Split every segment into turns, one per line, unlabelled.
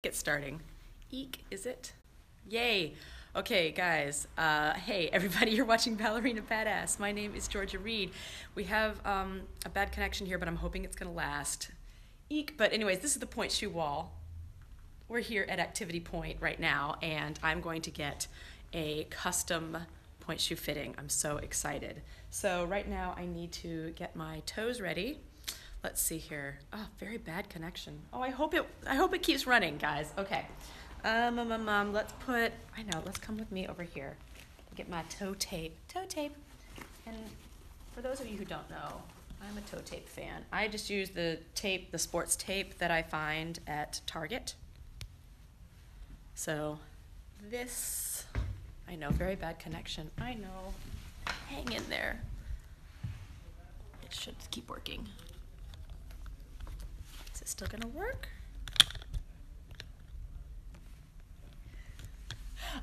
Get starting. Eek, is it? Yay. Okay, guys. Hey, everybody, you're watching Ballerina Badass. My name is Georgia Reed. We have a bad connection here, but I'm hoping it's going to last. Eek. But anyways, this is the Pointe shoe wall. We're here at Activity Point right now, and I'm going to get a custom Pointe shoe fitting. I'm so excited. So right now I need to get my toes ready. Let's see here. Oh, very bad connection. Oh, I hope it keeps running, guys. Okay. Let's come with me over here. Get my toe tape. Toe tape. And for those of you who don't know, I'm a toe tape fan. I just use the tape, the sports tape that I find at Target. So this, I know, very bad connection. I know. Hang in there. It should keep working. Is it still gonna work?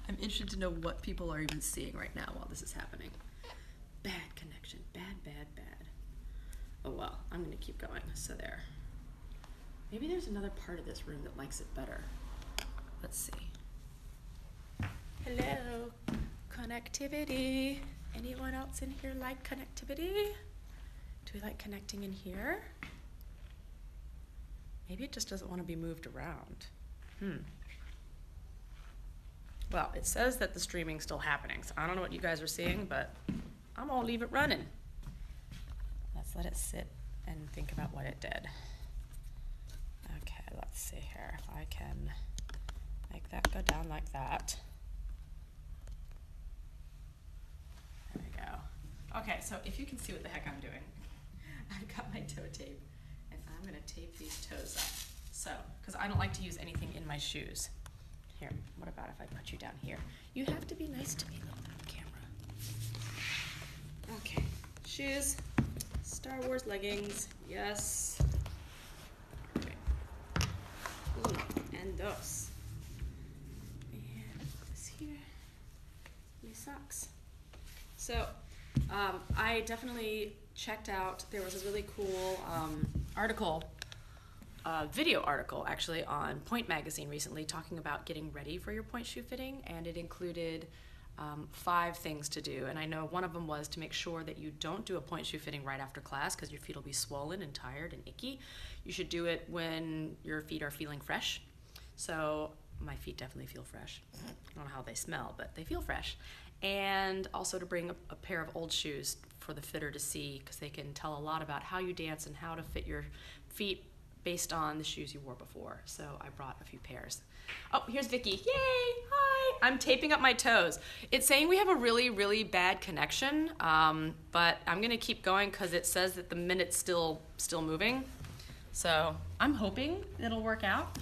I'm interested to know what people are even seeing right now while this is happening. Bad connection, bad. Oh well, I'm gonna keep going, so there. Maybe there's another part of this room that likes it better. Let's see. Hello, connectivity. Anyone else in here like connectivity? Do we like connecting in here? Maybe it just doesn't want to be moved around. Well, it says that the streaming's still happening, so I don't know what you guys are seeing, but I'm gonna leave it running. Let's let it sit and think about what it did. Okay, let's see here. If I can make that go down like that. There we go. Okay, so if you can see what the heck I'm doing, I've got my toe tape. I'm gonna tape these toes up. So, because I don't like to use anything in my shoes. Here, what about if I put you down here? You have to be nice to me, little camera. Okay, shoes, Star Wars leggings, yes. Okay. Uno and dos. And this here, my socks. So, I definitely checked out, there was a really cool video article actually on Pointe magazine recently talking about getting ready for your Pointe shoe fitting, and it included 5 things to do. And I know one of them was to make sure that you don't do a Pointe shoe fitting right after class because your feet will be swollen and tired and icky. You should do it when your feet are feeling fresh. So my feet definitely feel fresh. I don't know how they smell, but they feel fresh. And also to bring a pair of old shoes for the fitter to see, because they can tell a lot about how you dance and how to fit your feet based on the shoes you wore before. So I brought a few pairs. Oh, here's Vicky. Yay! Hi! I'm taping up my toes. It's saying we have a really bad connection, but I'm gonna keep going because it says that the minute's still moving. So I'm hoping it'll work out.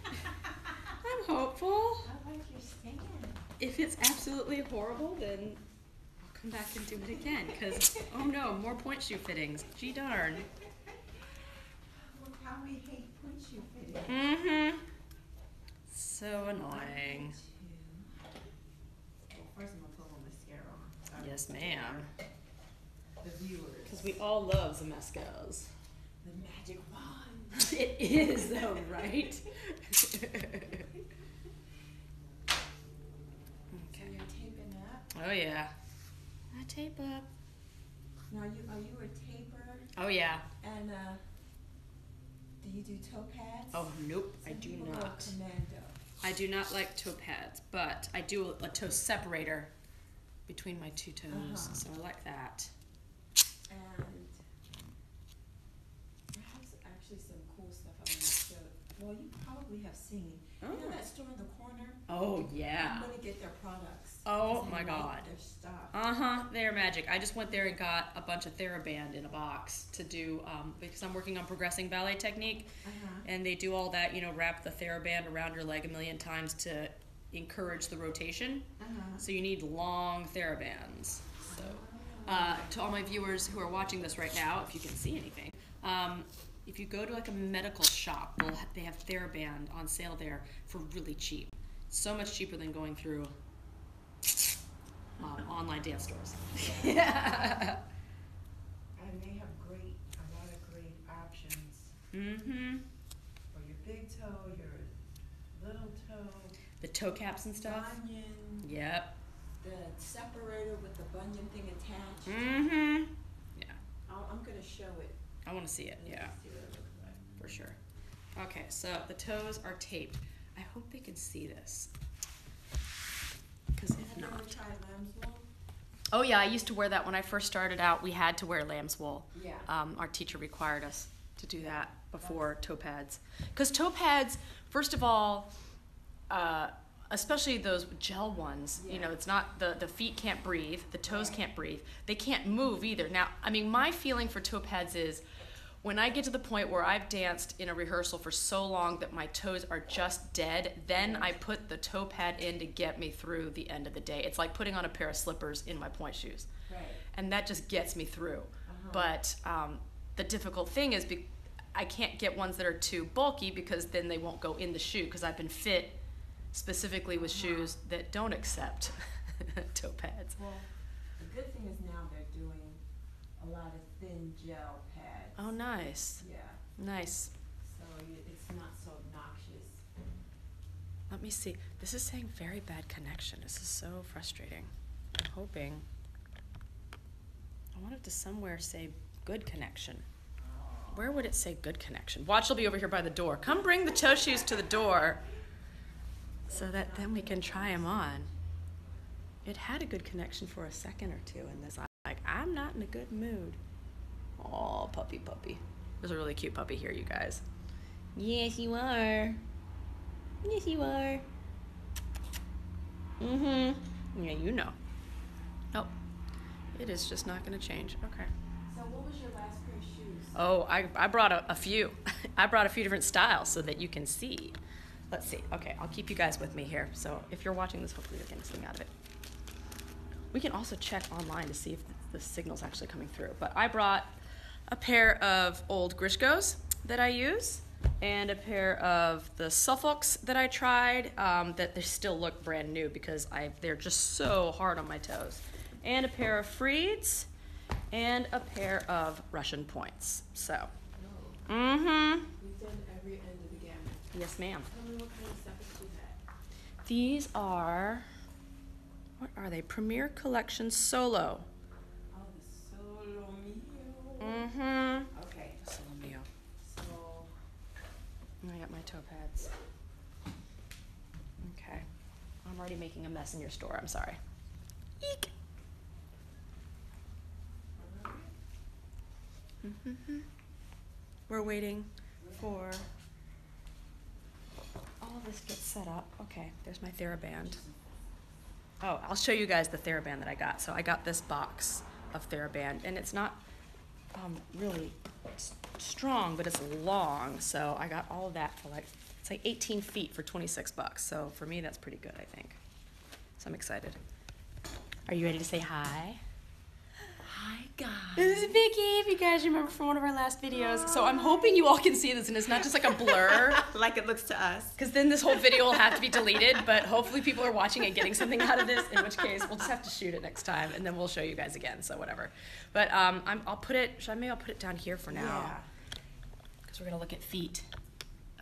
I'm hopeful.
I like your stand.
If it's absolutely horrible, then I'll come back and do it again, because, oh no, more Pointe shoe fittings. Gee darn.
Look how we hate Pointe shoe fittings.
Mm-hmm. So annoying.
Well, first I'm gonna put a little mascara on. Sorry.
Yes, ma'am.
The viewers.
Because we all love Zamescos.
The magic wand.
It is, though, right?
So you're taping up.
Oh, yeah. I tape up.
Now, are you a taper?
Oh, yeah.
And do you do toe pads?
Oh, nope, I
Some
do
people go
not.
commando.
I do not like toe pads, but I do a toe separator between my two toes, so I like that.
And there's actually some cool stuff I want to show. Well, you probably have seen. You know that store in the corner?
Oh, yeah.
I'm going to get their products.
Oh,
'cause I
my
like
God.
Their stuff.
Uh-huh, they're magic. I just went there and got a bunch of TheraBand in a box to do, because I'm working on progressing ballet technique, and they do all that, you know, wrap the TheraBand around your leg a million times to encourage the rotation. So you need long TheraBands. So, to all my viewers who are watching this right now, if you can see anything, if you go to like a medical shop, they have TheraBand on sale there for really cheap. So much cheaper than going through online dance stores. Yeah.
And they have a lot of great options.
Mm-hmm.
For your big toe, your little toe.
The toe caps and stuff.
Bunion.
Yep.
The separator with the bunion thing attached.
Mm-hmm. Yeah.
I'm gonna show it.
I want to see it. Yeah.
See what it looks like.
For sure. Okay, so the toes are taped. I hope they can see this. Because if
Have you ever
not.
tried lamb's wool?
Oh yeah, I used to wear that when I first started out. We had to wear lamb's wool.
Yeah.
Our teacher required us to do that before toe pads. Because toe pads, first of all, especially those gel ones, you know, it's not, the feet can't breathe, the toes can't breathe, they can't move either. Now, I mean, my feeling for toe pads is, when I get to the point where I've danced in a rehearsal for so long that my toes are just dead, then I put the toe pad in to get me through the end of the day. It's like putting on a pair of slippers in my pointe shoes.
Right.
And that just gets me through. But the difficult thing is I can't get ones that are too bulky because then they won't go in the shoe, because I've been fit specifically with shoes that don't accept toe pads.
Well, the good thing is now they're doing a lot of thin gel pads.
Oh, nice.
Yeah.
Nice.
So it's not so obnoxious.
Let me see. This is saying very bad connection. This is so frustrating. I'm hoping. I wanted to somewhere say good connection. Where would it say good connection? Watch, will be over here by the door. Come bring the toe shoes to the door so that then we can try them on. It had a good connection for a second or two, and this, like, I'm not in a good mood. Oh, puppy. There's a really cute puppy here, you guys. Yes, you are. Yes, you are. Mm-hmm. Yeah, you know. Nope. It is just not going to change. Okay.
So what was your last pair of shoes?
Oh, I brought a few. I brought a few different styles so that you can see. Let's see. Okay, I'll keep you guys with me here. So if you're watching this, hopefully you're getting something out of it. We can also check online to see if the signal's actually coming through. But I brought a pair of old Grishkos that I use, and a pair of the Suffolks that I tried, that they still look brand new because they're just so hard on my toes. And a pair of Freeds, and a pair of Russian Points. So,
You've done every end of the gamut.
Yes, ma'am.
Tell me what kind of stuff you had.
These are, what are they? Premier Collection Solo.
Oh, the Solo Mio. Okay.
Solo Mio.
So,
And I got my toe pads. Okay. I'm already making a mess in your store. I'm sorry. Eek. We're waiting for all of this gets set up. Okay, there's my TheraBand. Oh, I'll show you guys the TheraBand that I got. So I got this box of TheraBand, and it's not really strong, but it's long. So I got all of that for it's like 18 feet for 26 bucks. So for me, that's pretty good, I think. So I'm excited. Are you ready to say hi?
hi guys.
This is Vicky, if you guys remember from one of our last videos. So I'm hoping you all can see this and it's not just like a blur.
Like it looks to us.
Because then this whole video will have to be deleted, but hopefully people are watching and getting something out of this, in which case we'll just have to shoot it next time and then we'll show you guys again, so whatever. But I'll put it, maybe I'll put it down here for now. Because we're gonna look at feet.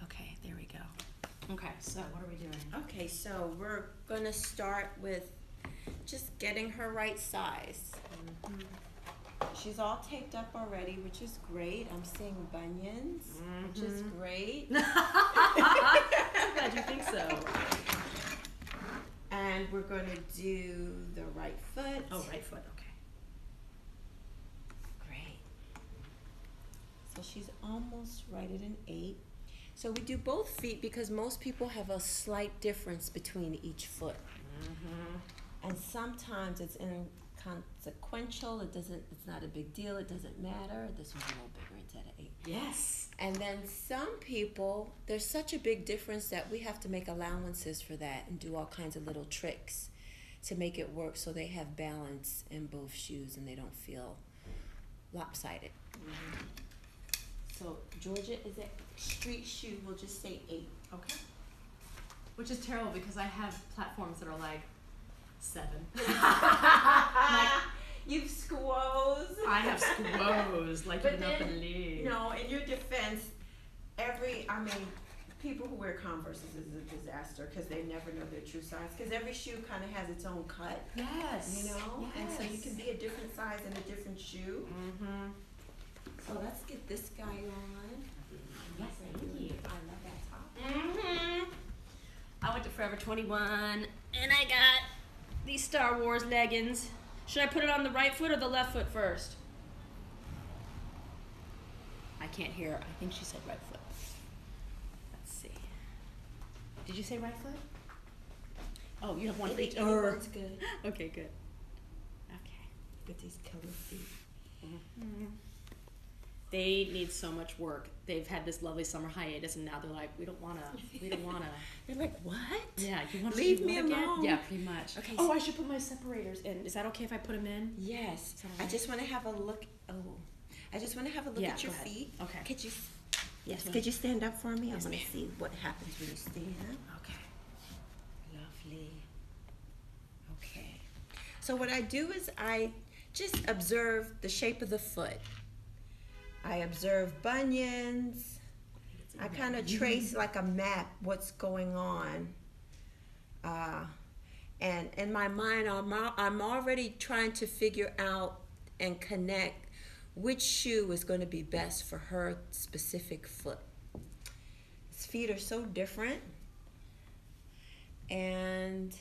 Okay, there we go. Okay, so what are we doing?
Okay, so we're gonna start with just getting her right size. She's all taped up already, which is great. I'm seeing bunions, which is great.
I'm glad you think so.
And we're going to do the right foot.
Oh, right foot, okay.
Great. So she's almost right at an 8. So we do both feet because most people have a slight difference between each foot. And sometimes it's inconsequential. It's not a big deal. It doesn't matter. This one's a little bigger. It's at an 8.
Yes.
And then some people, there's such a big difference that we have to make allowances for that and do all kinds of little tricks to make it work so they have balance in both shoes and they don't feel lopsided. So Georgia is a street shoe. We'll just say 8.
Okay. Which is terrible because I have platforms that are like 7.
You've squoze.
I have squoze, like you don't believe.
No, in your defense, people who wear Converse is a disaster because they never know their true size. Because every shoe kind of has its own cut.
Yes.
You know?
Yes.
And so you can be a different size in a different shoe.
Mm-hmm.
So let's get this guy on.
Yes, thank you.
I love that top.
Mm-hmm. I went to Forever 21 and I got these Star Wars leggings. Should I put it on the right foot or the left foot first? I can't hear. I think she said right foot. Let's see. Did you say right foot? Oh, you have one for each.
That's good.
Okay, good. Okay.
With these killer feet.
Mm-hmm. They need so much work. They've had this lovely summer hiatus, and now they're like, we don't wanna.
They're like, what?
Yeah, you want to
leave me alone?
Again? Yeah, pretty much.
Okay.
Oh, I should put my separators in. Is that okay if I put them in?
Yes.
I
I just want to have a look. Oh, I just want to have a look at your feet.
Okay.
Could you?
Yes.
Could you stand up for me?
Yes,
I want
ma'am.
to see what happens when you stand.
Okay.
Lovely. Okay. So what I do is I just observe the shape of the foot. I observe bunions. I kind of trace like a map what's going on. And in my mind, I'm already trying to figure out and connect which shoe is going to be best for her specific foot. His feet are so different. And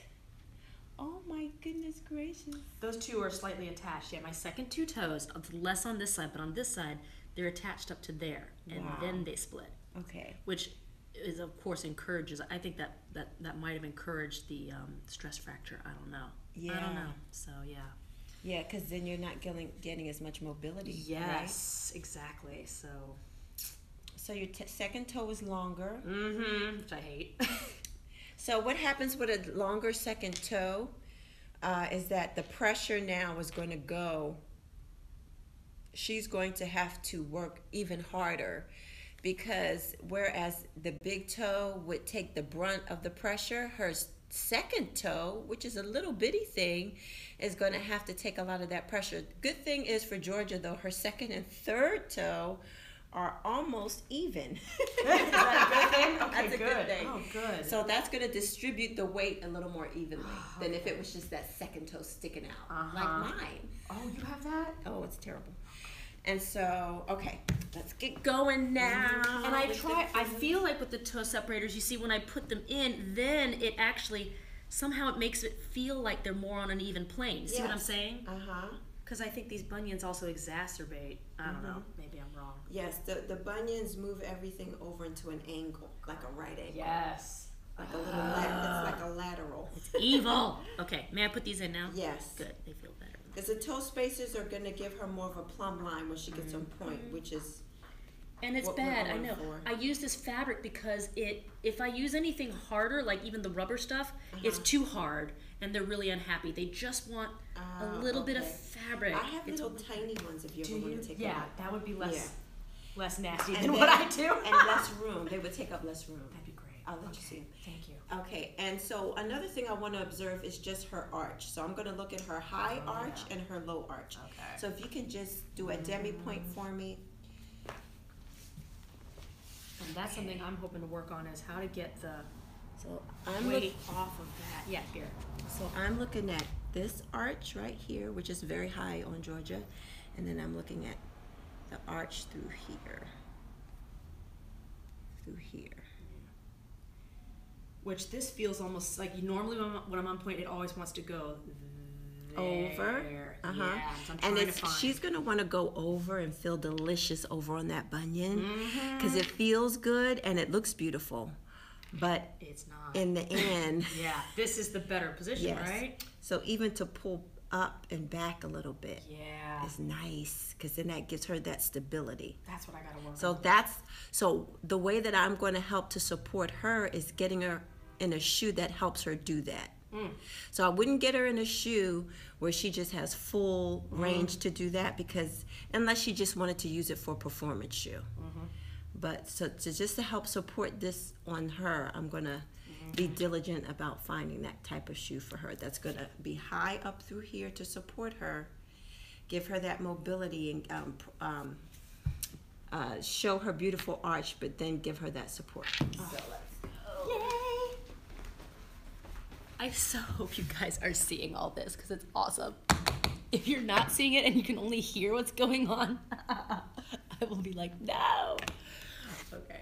oh my goodness gracious.
Those two are slightly attached. Yeah, my second two toes, less on this side, but on this side, they're attached up to there, and
Wow.
then they split.
Okay.
Which is, of course, encourages. I think that might have encouraged the stress fracture. I don't know.
Yeah.
I don't know. So yeah.
Yeah, because then you're not getting as much mobility.
Yes, exactly. So.
So your second toe is longer.
Mm-hmm. Which I hate.
So what happens with a longer second toe is that the pressure now is going to go. She's going to have to work even harder, because whereas the big toe would take the brunt of the pressure, her second toe, which is a little bitty thing, is going to have to take a lot of that pressure. Good thing is for Georgia, though, her second and third toe are almost even. Is that a good thing?
Okay,
That's a good thing.
Oh, good.
So that's going to distribute the weight a little more evenly than if it was just that second toe sticking out, like mine.
Oh, you have that?
Oh, it's terrible. And so, okay, let's get going now.
And I feel like with the toe separators, you see when I put them in, then it actually, somehow it makes it feel like they're more on an even plane. You see what I'm saying?
Uh-huh.
Because I think these bunions also exacerbate, I don't know, maybe I'm wrong.
Yes, the bunions move everything over into an angle, like a right angle.
Yes.
Like a little, it's like a lateral.
It's evil. Okay, may I put these in now?
Yes.
Good, they feel better.
Because the toe spacers are going to give her more of a plumb line when she gets on point, which is
And it's
what we're
bad, I
going
know.
for.
I use this fabric because if I use anything harder, like even the rubber stuff, it's too hard and they're really unhappy. They just want a little bit of fabric.
I have little tiny ones if you ever want to take them out.
that would be less nasty
And
than
then-
what I do.
And less room. They would take up less room.
That'd be great.
I'll let you see.
Thank you.
Okay, and so another thing I want to observe is just her arch. So I'm going to look at her high arch and her low arch.
Okay.
So if you can just do a demi point for me.
And that's something I'm hoping to work on, is how to get the
So
weight off of that. Yeah, here.
So I'm looking at this arch right here, which is very high on Georgia, and then I'm looking at the arch through here.
Which this feels almost like, normally when I'm on point, it always wants to go there.
Over.
Yeah, so I'm
And
trying to find.
she's gonna want to go over and feel delicious over on that bunion,
Mm-hmm.
because it feels good and it looks beautiful, but
It's not.
in the end,
Yeah, this is the better position,
yes.
right?
So even to pull up and back a little bit
Yeah.
is nice, because then that gives her that stability.
That's what I gotta work
So
on.
so the way that I'm going to help to support her is getting her in a shoe that helps her do that. So I wouldn't get her in a shoe where she just has full range to do that, because unless she just wanted to use it for a performance shoe. But so just to help support this on her, I'm going to be diligent about finding that type of shoe for her that's going to be high up through here to support her, give her that mobility and show her beautiful arch, but then give her that support. So let's go.
Yay! I so hope you guys are seeing all this because it's awesome. If you're not seeing it and you can only hear what's going on, I will be like, no. Okay.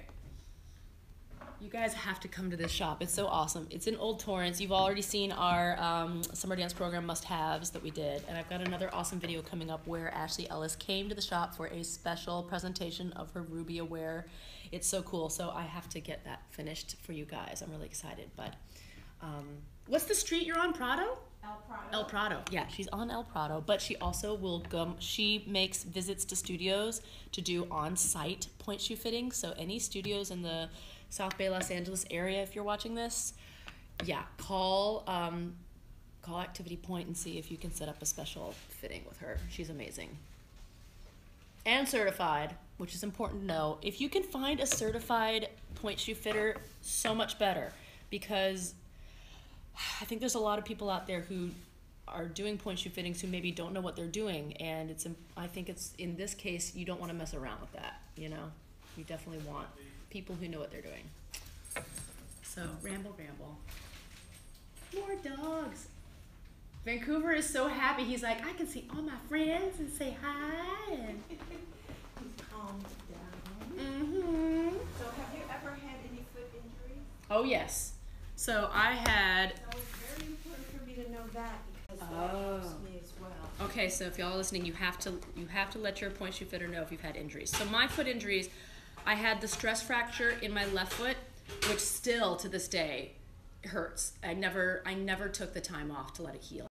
You guys have to come to this shop. It's so awesome. It's in Old Torrance. You've already seen our summer dance program must-haves that we did. And I've got another awesome video coming up where Ashley Ellis came to the shop for a special presentation of her Rubia wear. It's so cool. So I have to get that finished for you guys. I'm really excited. But what's the street you're on, Prado?
El Prado.
El Prado. Yeah, she's on El Prado, but she also will go, she makes visits to studios to do on-site point shoe fittings. So any studios in the South Bay, Los Angeles area, if you're watching this, yeah, call Activity Point and see if you can set up a special fitting with her. She's amazing. And certified, which is important to know. If you can find a certified point shoe fitter, so much better, because I think there's a lot of people out there who are doing point shoe fittings who maybe don't know what they're doing, and I think it's, in this case, you don't want to mess around with that, you know? You definitely want people who know what they're doing. So, ramble. More dogs. Vancouver is so happy. He's like, I can see all my friends and say hi. And
He's calmed down.
mm-hmm.
So have you ever had any foot injuries?
Oh, yes. So I had...
So it's very important for me to know that because that helps me as well.
Okay, so if y'all are listening, you have to let your point shoe fitter know if you've had injuries. So my foot injuries, I had the stress fracture in my left foot, which still to this day hurts. I never took the time off to let it heal.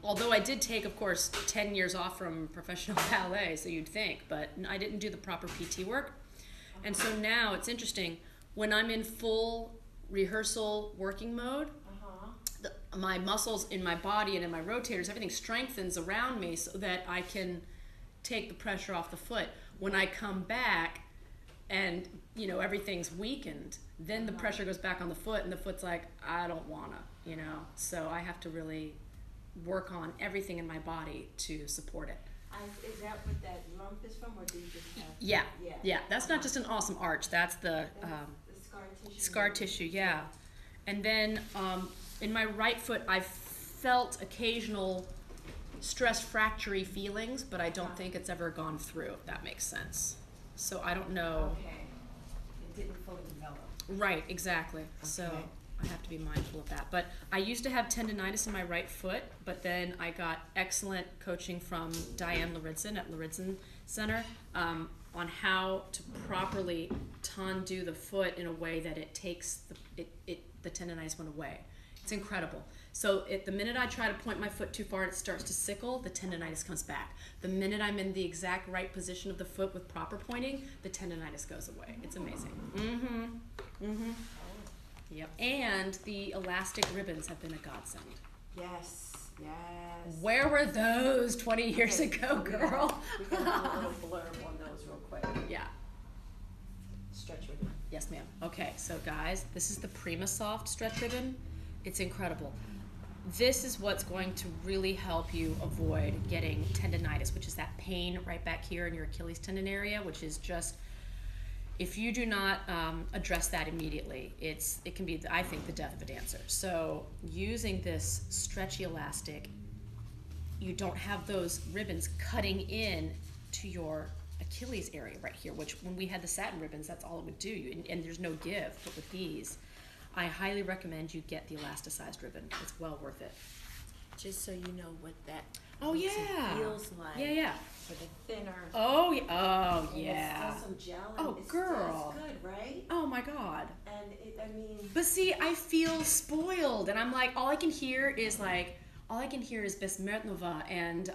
Although I did take, of course, 10 years off from professional ballet, so you'd think, but I didn't do the proper PT work. And so now it's interesting, when I'm in full rehearsal working mode, my muscles in my body and in my rotators, everything strengthens around me so that I can take the pressure off the foot. When I come back and, you know, everything's weakened, then the pressure goes back on the foot and the foot's like, I don't wanna, you know? So I have to really work on everything in my body to support it.
Is that what that lump is from, or do you just have?
Yeah. That's not just an awesome arch. That's the
scar tissue.
scar tissue, yeah. And then in my right foot, I felt occasional stress fracture-y feelings, but I don't think it's ever gone through, if that makes sense. So I don't know.
Okay. It didn't fully develop.
Right, exactly. Okay. So I have to be mindful of that. But I used to have tendonitis in my right foot, but then I got excellent coaching from Diane Laritzen at Laritzen Center on how to properly undo the foot in a way that it takes the tendonitis went away. It's incredible. So the minute I try to point my foot too far and it starts to sickle, the tendonitis comes back. The minute I'm in the exact right position of the foot with proper pointing, the tendonitis goes away. It's amazing. Yep. And the elastic ribbons have been a godsend.
Yes.
Where were those 20 years ago, girl?
We got a little blurb on those real quick.
Yeah.
Stretch ribbon.
Yes, ma'am. Okay, so guys, this is the Prima Soft stretch ribbon. It's incredible. This is what's going to really help you avoid getting tendonitis, which is that pain right back here in your Achilles tendon area, which is just, if you do not address that immediately, it can be, I think, the death of a dancer. So using this stretchy elastic, you don't have those ribbons cutting in to your Achilles area right here, which when we had the satin ribbons, that's all it would do. And there's no give, but with these, I highly recommend you get the elasticized ribbon. It's well worth it.
Just so you know what that
feels
like.
Yeah.
For the thinner.
Oh yeah.
And it's some gel.
Oh,
it's
girl.
It's good, right?
Oh my God.
And I mean.
But see, I feel spoiled, and I'm like, all I can hear is Besmertnova and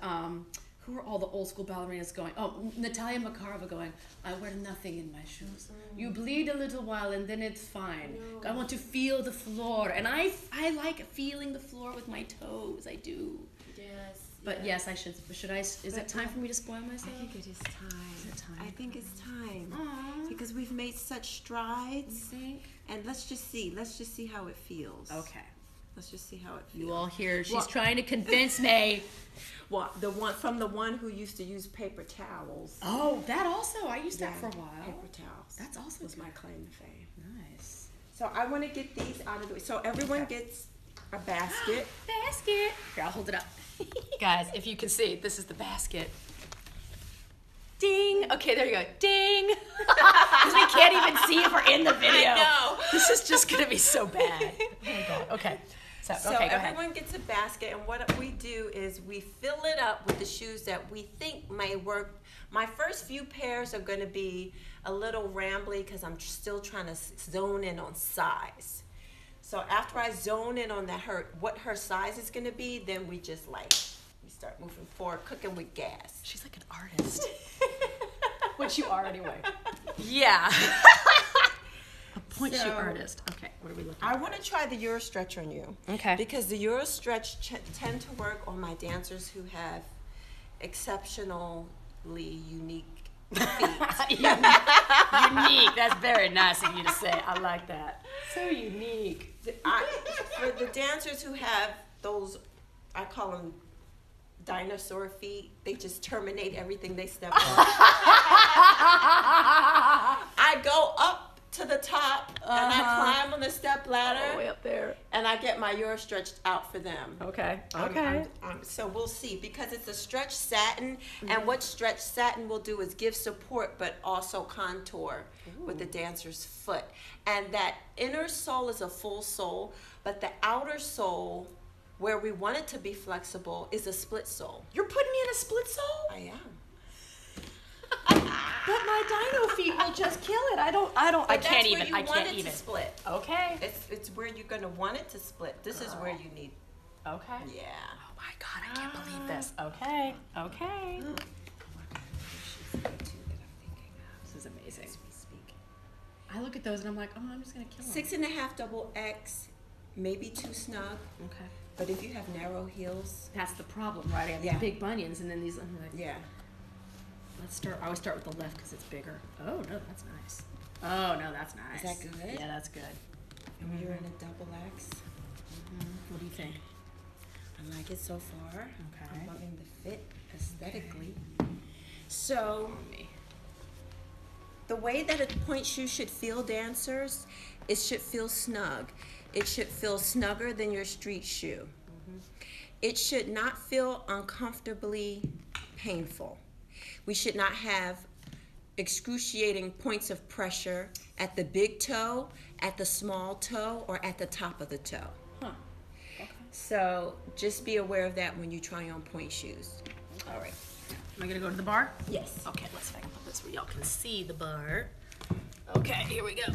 who are all the old school ballerinas going? Oh, Natalia Makarova going, I wear nothing in my shoes. You bleed a little while and then it's fine. No. I want to feel the floor. And I like feeling the floor with my toes. I do.
Yes.
But yes, I should. Is it time for me to spoil myself?
I think it is time.
Is it time?
I think it's time.
Aww.
Because we've made such strides.
You think?
And let's just see how it feels.
Okay.
Let's just see how it feels.
You all hear, she's trying to convince me.
Well, the one who used to use paper towels.
Oh, that also. I used that for a while.
Paper towels.
That's also
was my claim to fame.
Nice.
So I want to get these out of the way. So everyone gets a basket.
Basket. Here, I'll hold it up. Guys, if you can see, this is the basket. Ding. Okay, there you go. Ding. Because we can't even see if we're in the video.
I know.
This is just going to be so bad. Oh my God. Okay. So okay, go
everyone
ahead.
gets a basket, and what we do is we fill it up with the shoes that we think may work. My first few pairs are going to be a little rambly because I'm still trying to zone in on size. So after I zone in on what her size is going to be, then we just we start moving forward, cooking with gas.
She's like an artist. Which you are anyway. Yeah. A point shoe artist. Okay, what are we looking at?
I want to try the Euro Stretch on you.
Okay.
Because the Euro Stretch tend to work on my dancers who have exceptionally unique feet.
Unique. That's very nice of you to say. I like that. So unique.
For the dancers who have those, I call them dinosaur feet, they just terminate everything they step on. I go up to the top and I climb on the step ladder.
All the way up there.
And I get my Euro Stretch out for them.
Okay.
So we'll see, because it's a stretch satin, and what stretch satin will do is give support but also contour with the dancer's foot. And that inner sole is a full sole, but the outer sole, where we want it to be flexible, is a split sole.
You're putting me in a split sole?
I am.
But my dino feet will just kill it. I can't even. I can't even.
Split.
Okay.
It's where you're gonna want it to split. This is where you need.
Okay.
Yeah.
Oh my God, I can't believe this. Okay. Okay. This is amazing. I look at those and I'm like, oh, I'm just gonna kill them.
6.5 double X, maybe too snug.
Okay.
But if you have narrow heels,
That's the problem, right? I have these big bunions, and then these. I'm like,
yeah.
Let's start. I always start with the left because it's bigger. Oh no, that's nice. Oh no, that's nice.
Is that good?
Yeah, that's good.
And you're in a double X.
What do you think?
I like it so far.
Okay.
I'm loving the fit aesthetically. So, the way that a point shoe should feel, dancers, it should feel snug. It should feel snugger than your street shoe. It should not feel uncomfortably painful. We should not have excruciating points of pressure at the big toe, at the small toe, or at the top of the toe.
Huh. Okay.
So just be aware of that when you try on point shoes.
All right. Am I gonna go to the bar?
Yes.
Okay. Let's see if I can put this where y'all can see the bar. Okay. Here we go.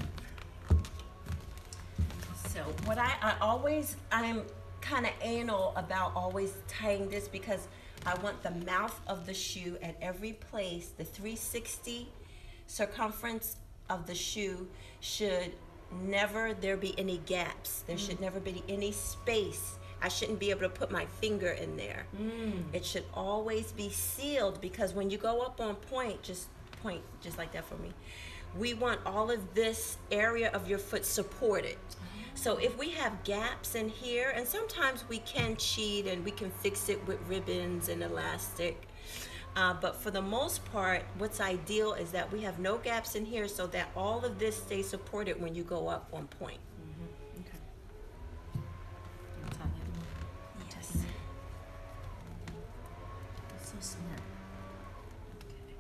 So what I'm kind of anal about always tying this, because I want the mouth of the shoe at every place. The 360 circumference of the shoe should never there be any gaps. There should never be any space. I shouldn't be able to put my finger in there. It should always be sealed, because when you go up on point just like that for me, we want all of this area of your foot supported. So if we have gaps in here, and sometimes we can cheat and we can fix it with ribbons and elastic, but for the most part, what's ideal is that we have no gaps in here, so that all of this stays supported when you go up on point.
Okay.
Yes.
That's so smart. Okay.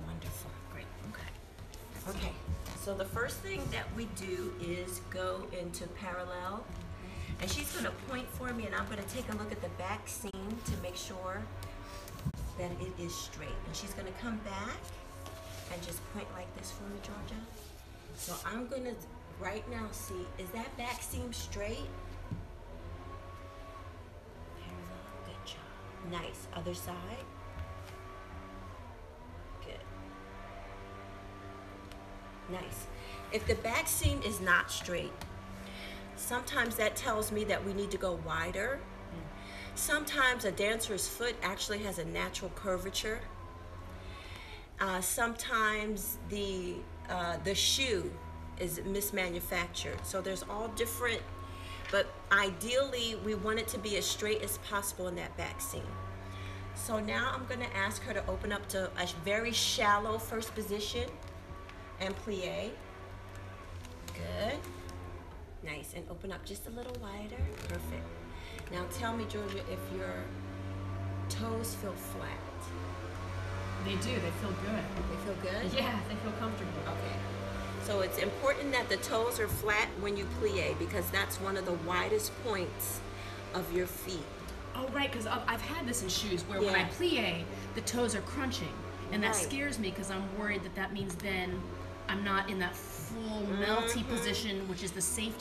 Wonderful.
Great. Okay.
Okay. So the first thing that we do is go into parallel, and she's going to point for me, and I'm going to take a look at the back seam to make sure that it is straight. And she's going to come back and just point like this for me, Georgia. So I'm going to right now see, is that back seam straight? Parallel, good job. Nice. Other side. Good. Nice. If the back seam is not straight, sometimes that tells me that we need to go wider. Sometimes a dancer's foot actually has a natural curvature. Sometimes the shoe is mismanufactured. So there's all different but ideally we want it to be as straight as possible in that back seam. So now I'm going to ask her to open up to a very shallow first position and plie. Good. Nice. And open up just a little wider. Perfect. Now tell me, Georgia, if your toes feel flat.
They do. They feel good.
They feel good?
Yeah, they feel comfortable.
Okay. So it's important that the toes are flat when you plie because that's one of the widest points of your feet.
Oh, right, because I've had this in shoes where when I plie, the toes are crunching. And that scares me because I'm worried that that means then I'm not in that full melty position, which is the safe